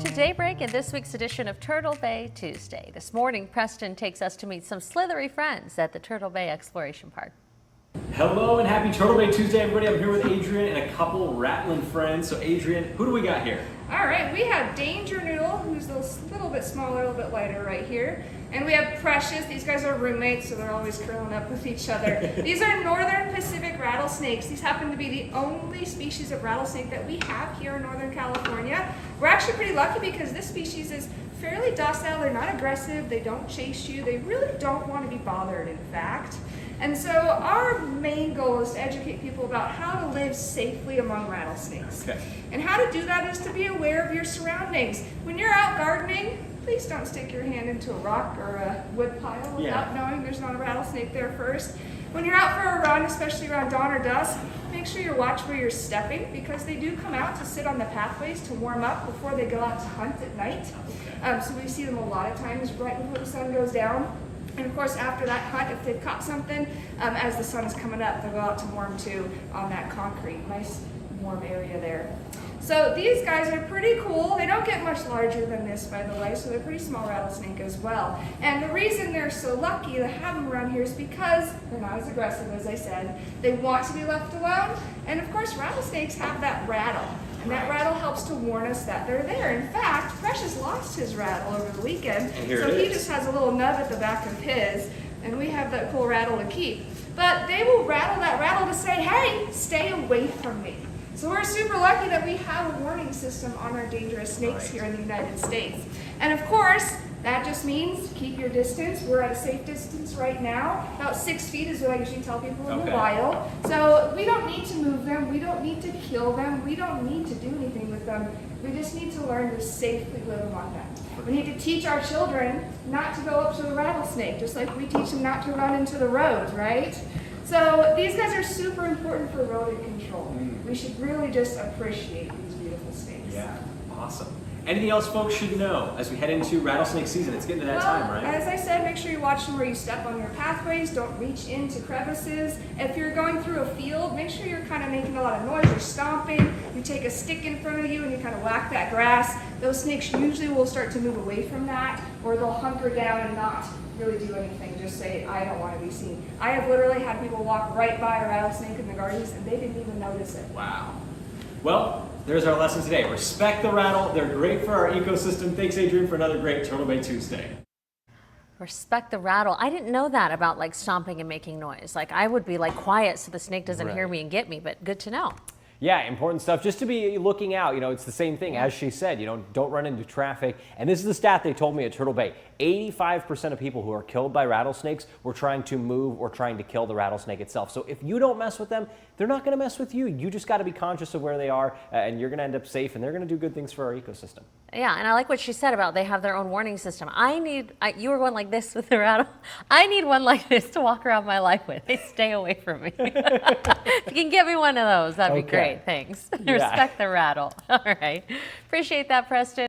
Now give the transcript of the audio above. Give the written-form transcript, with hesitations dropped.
to Daybreak and this week's edition of Turtle Bay Tuesday. This morning, Preston takes us to meet some slithery friends at the Turtle Bay Exploration Park. Hello and happy Turtle Bay Tuesday, everybody. I'm here with Adrienne and a couple rattling friends. So Adrienne, who do we got here? All right, we have Danger Noodle, who's a little bit smaller, a little bit lighter right here. And we have Precious. These guys are roommates, so they're always curling up with each other. These are Northern Pacific Rattlesnakes. These happen to be the only species of rattlesnake that we have here in Northern California. We're actually pretty lucky because this species is fairly docile. They're not aggressive. They don't chase you. They really don't want to be bothered, in fact. And so our main goal is to educate people about how to live safely among rattlesnakes. Okay. And how to do that is to be aware of your surroundings. When you're out gardening, please don't stick your hand into a rock or a wood pile without knowing there's not a rattlesnake there first. When you're out for a run, especially around dawn or dusk, make sure you watch where you're stepping because they do come out to sit on the pathways to warm up before they go out to hunt at night. So we see them a lot of times right before the sun goes down. And of course, after that hunt, if they've caught something, as the sun is coming up, they'll go out to warm too on that concrete, nice warm area there. So these guys are pretty cool. They don't get much larger than this, by the way, so they're a pretty small rattlesnake as well. And the reason they're so lucky to have them around here is because they're not as aggressive, as I said. They want to be left alone. And of course, rattlesnakes have that rattle. And that rattle helps to warn us that they're there. In fact, Precious lost his rattle over the weekend. So he just has a little nub at the back of his. And we have that cool rattle to keep. But they will rattle that rattle to say, hey, stay away from me. So we're super lucky that we have a warning system on our dangerous snakes here in the United States. And of course, that just means keep your distance. We're at a safe distance right now. About 6 feet is what I usually tell people in the wild. So we don't need to move them. We don't need to kill them. We don't need to do anything with them. We just need to learn to safely live among them. We need to teach our children not to go up to a rattlesnake, just like we teach them not to run into the road, right? So these guys are super important for rodent control. We should really just appreciate these beautiful snakes. Yeah, awesome. Anything else folks should know as we head into rattlesnake season? It's getting to that time, right? As I said, make sure you're watching where you step on your pathways. Don't reach into crevices. If you're going through a field, make sure you're kind of making a lot of noise. You're stomping. You take a stick in front of you and you kind of whack that grass. Those snakes usually will start to move away from that, or they'll hunker down and not really do anything. Just say, I don't want to be seen. I have literally had people walk right by a rattlesnake in the gardens and they didn't even notice it. Wow. Well, there's our lesson today. Respect the rattle. They're great for our ecosystem. Thanks, Adrienne, for another great Turtle Bay Tuesday. Respect the rattle. I didn't know that about like stomping and making noise. Like I would be like quiet so the snake doesn't hear me and get me, but good to know. Yeah, important stuff. Just to be looking out, it's the same thing as she said, don't run into traffic. And this is the stat they told me at Turtle Bay. 85% of people who are killed by rattlesnakes were trying to move or trying to kill the rattlesnake itself. So if you don't mess with them, they're not going to mess with you. You just got to be conscious of where they are and you're going to end up safe and they're going to do good things for our ecosystem. Yeah, and I like what she said about they have their own warning system. You were going like this with the rattle. I need one like this to walk around my life with. They stay away from me. If you can get me one of those, that'd be great. Thanks. Respect the rattle. All right. Appreciate that, Preston.